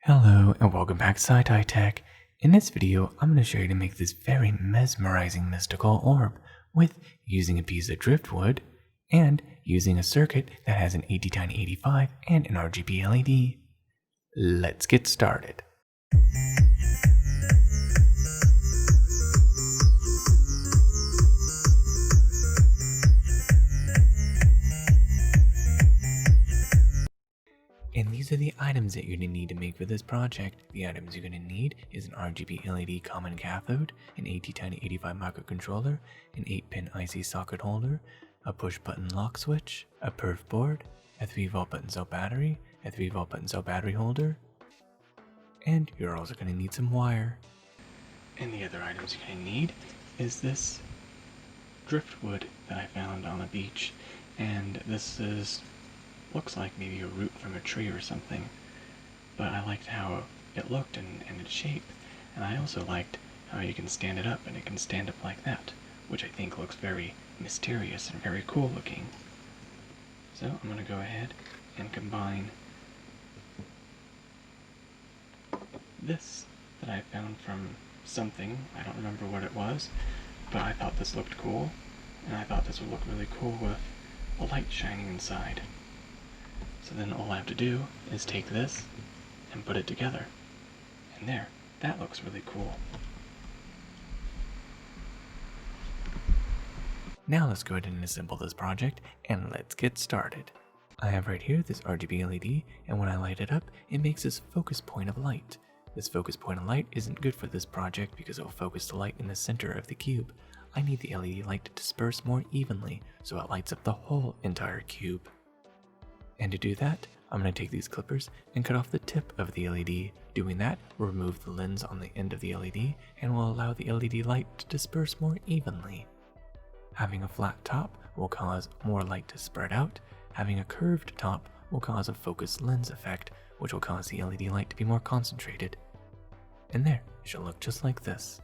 Hello and welcome back to Sci-Tech. In this video, I'm going to show you to make this very mesmerizing mystical orb with using a piece of driftwood and using a circuit that has an Attiny85 and an RGB LED. Let's get started. And these are the items that you're going to need to make for this project. The items you're going to need is an RGB LED common cathode, an Attiny85 microcontroller, an 8-pin IC socket holder, a push-button lock switch, a Perfboard, a 3-volt button cell battery, a 3-volt button cell battery holder, and you're also going to need some wire. And the other items you're going to need is this driftwood that I found on the beach, and this looks like maybe a root from a tree or something, but I liked how it looked and its shape, and I also liked how you can stand it up and it can stand up like that, which I think looks very mysterious and very cool looking. So I'm going to go ahead and combine this that I found from something, I don't remember what it was, but I thought this looked cool, and I thought this would look really cool with a light shining inside. So then all I have to do is take this and put it together. And there, that looks really cool. Now let's go ahead and assemble this project and let's get started. I have right here this RGB LED, and when I light it up, it makes this focus point of light. This focus point of light isn't good for this project because it will focus the light in the center of the cube. I need the LED light to disperse more evenly so it lights up the whole entire cube. And to do that, I'm going to take these clippers and cut off the tip of the LED. Doing that will remove the lens on the end of the LED and will allow the LED light to disperse more evenly. Having a flat top will cause more light to spread out. Having a curved top will cause a focused lens effect, which will cause the LED light to be more concentrated. And there, it should look just like this.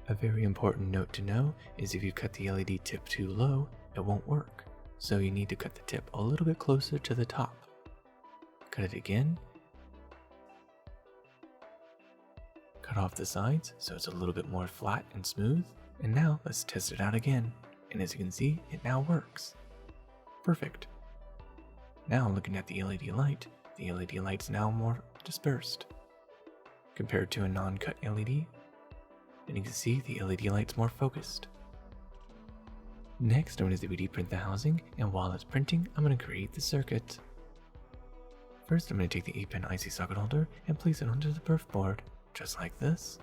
A very important note to know is if you cut the LED tip too low, it won't work. So you need to cut the tip a little bit closer to the top. Cut it again. Cut off the sides so it's a little bit more flat and smooth. And now let's test it out again. And as you can see, it now works. Perfect. Now looking at the LED light's now more dispersed compared to a non-cut LED. And you can see the LED light's more focused. Next, I'm going to 3D print the housing, and while it's printing, I'm going to create the circuit. First, I'm going to take the 8-pin IC socket holder and place it onto the Perfboard, just like this.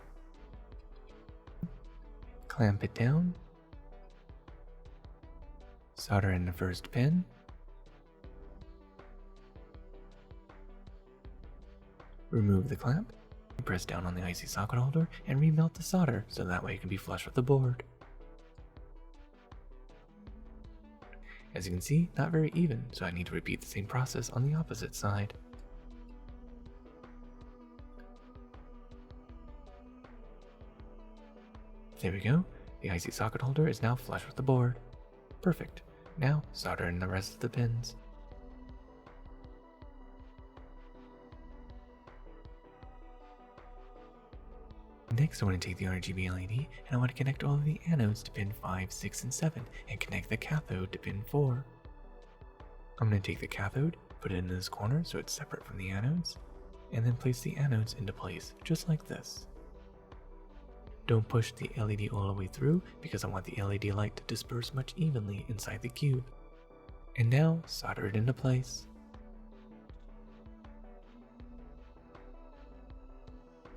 Clamp it down. Solder in the first pin. Remove the clamp. Press down on the IC socket holder and remelt the solder so that way it can be flush with the board. As you can see, not very even, so I need to repeat the same process on the opposite side. There we go, the IC socket holder is now flush with the board. Perfect. Now solder in the rest of the pins. Next, I want to take the RGB LED and I want to connect all of the anodes to pin 5, 6, and 7 and connect the cathode to pin 4. I'm going to take the cathode, put it in this corner so it's separate from the anodes, and then place the anodes into place, just like this. Don't push the LED all the way through because I want the LED light to disperse much evenly inside the cube. And now, solder it into place.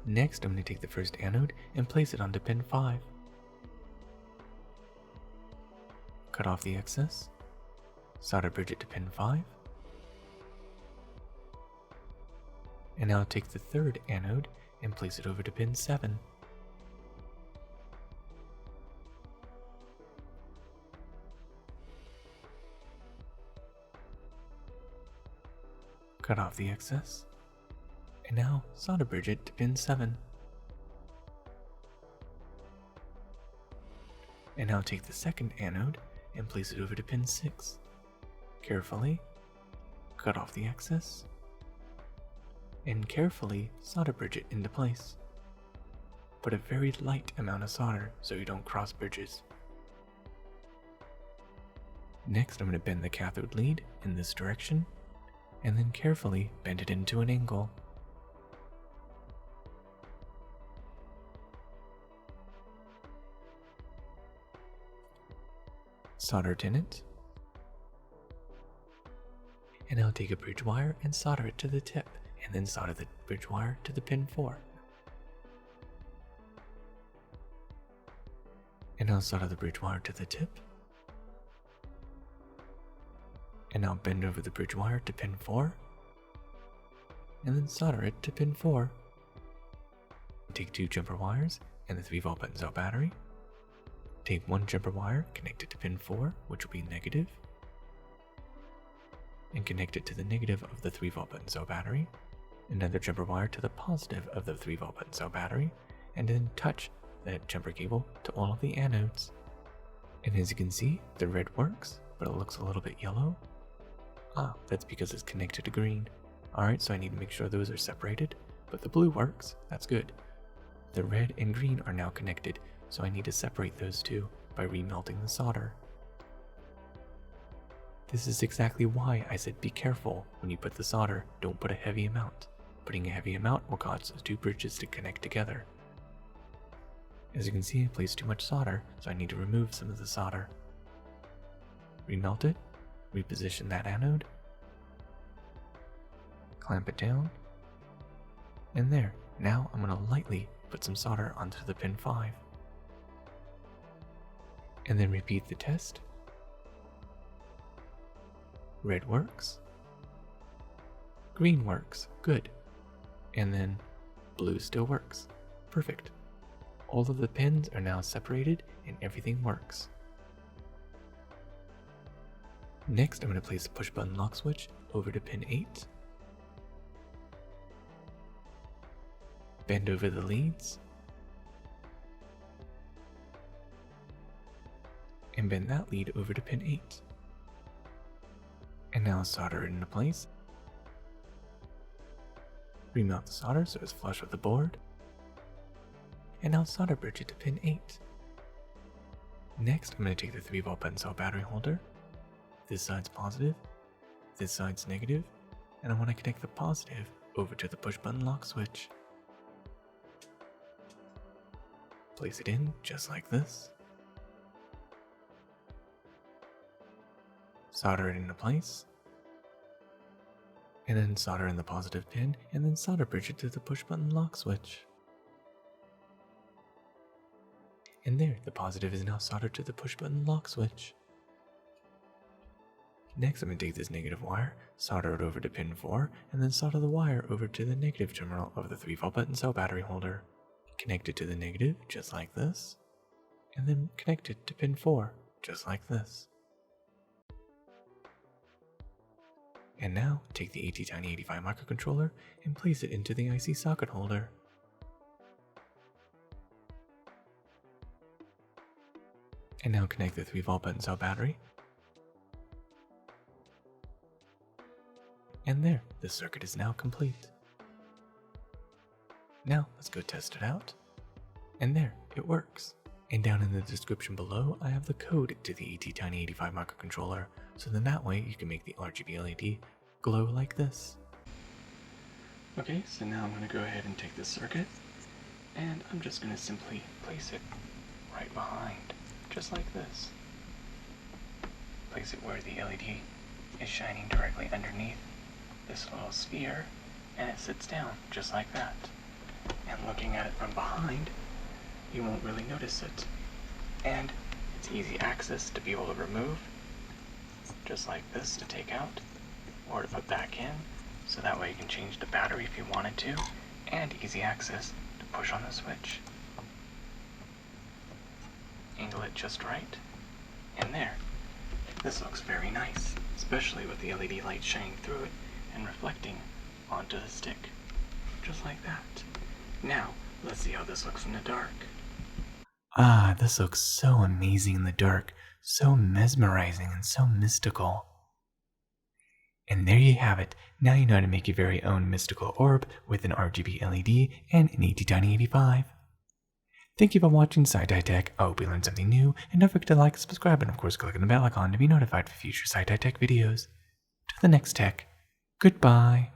Next, I'm going to take the first anode and place it onto pin 5. Cut off the excess. Solder bridge it to pin 5. And now take the third anode and place it over to pin 7. Cut off the excess. And now solder bridge it to pin 7. And now take the second anode and place it over to pin 6. Carefully cut off the excess. and carefully solder bridge it into place. Put a very light amount of solder so you don't cross bridges. Next, I'm going to bend the cathode lead in this direction, and then carefully bend it into an angle. Solder tin it, and I'll take a bridge wire and solder it to the tip, and then solder the bridge wire to the pin 4. And I'll solder the bridge wire to the tip, and I'll bend over the bridge wire to pin 4, and then solder it to pin 4. Take 2 jumper wires and the 3-volt button cell battery. Take 1 jumper wire, connect it to pin 4, which will be negative, and connect it to the negative of the 3-volt button cell battery. Another jumper wire to the positive of the 3-volt button cell battery, and then touch that jumper cable to all of the anodes. And as you can see, the red works, but it looks a little bit yellow. That's because it's connected to green. Alright, so I need to make sure those are separated, but the blue works, that's good. The red and green are now connected, so I need to separate those two by remelting the solder. This is exactly why I said be careful when you put the solder, don't put a heavy amount. Putting a heavy amount will cause those 2 bridges to connect together. As you can see, I placed too much solder, so I need to remove some of the solder. Remelt it, reposition that anode, clamp it down, and there. Now I'm going to lightly put some solder onto the pin 5. And then repeat the test. Red works. Green works. Good. And then blue still works. Perfect. All of the pins are now separated and everything works. Next, I'm going to place the push button lock switch over to pin 8. Bend over the leads. And bend that lead over to pin 8. And now solder it into place. Remount the solder so it's flush with the board. And now solder bridge it to pin 8. Next, I'm going to take the 3-volt button cell battery holder. This side's positive, this side's negative, and I want to connect the positive over to the push button lock switch. Place it in just like this. Solder it into place. And then solder in the positive pin, and then solder bridge it to the push button lock switch. And there, the positive is now soldered to the push button lock switch. Next, I'm going to take this negative wire, solder it over to pin 4, and then solder the wire over to the negative terminal of the 3-volt button cell battery holder. Connect it to the negative, just like this, and then connect it to pin 4, just like this. And now, take the Attiny85 microcontroller and place it into the IC socket holder. And now connect the 3-volt button cell battery. And there, the circuit is now complete. Now, let's go test it out. And there, it works. And down in the description below, I have the code to the Attiny85 microcontroller, so then that way you can make the RGB LED glow like this. Okay, so now I'm going to go ahead and take this circuit, and I'm just going to simply place it right behind, just like this. Place it where the LED is shining directly underneath this little sphere, and it sits down just like that. And looking at it from behind, you won't really notice it. And it's easy access to be able to remove, just like this to take out, or to put back in, so that way you can change the battery if you wanted to, and easy access to push on the switch. Angle it just right, and there. This looks very nice, especially with the LED light shining through it and reflecting onto the stick, just like that. Now, let's see how this looks in the dark. This looks so amazing in the dark, so mesmerizing and so mystical. And there you have it. Now you know how to make your very own mystical orb with an RGB LED and an Attiny85. Thank you for watching Sci-Fi Tech. I hope you learned something new, and don't forget to like, subscribe, and of course click on the bell icon to be notified for future Sci-Fi Tech videos. To the next tech, goodbye.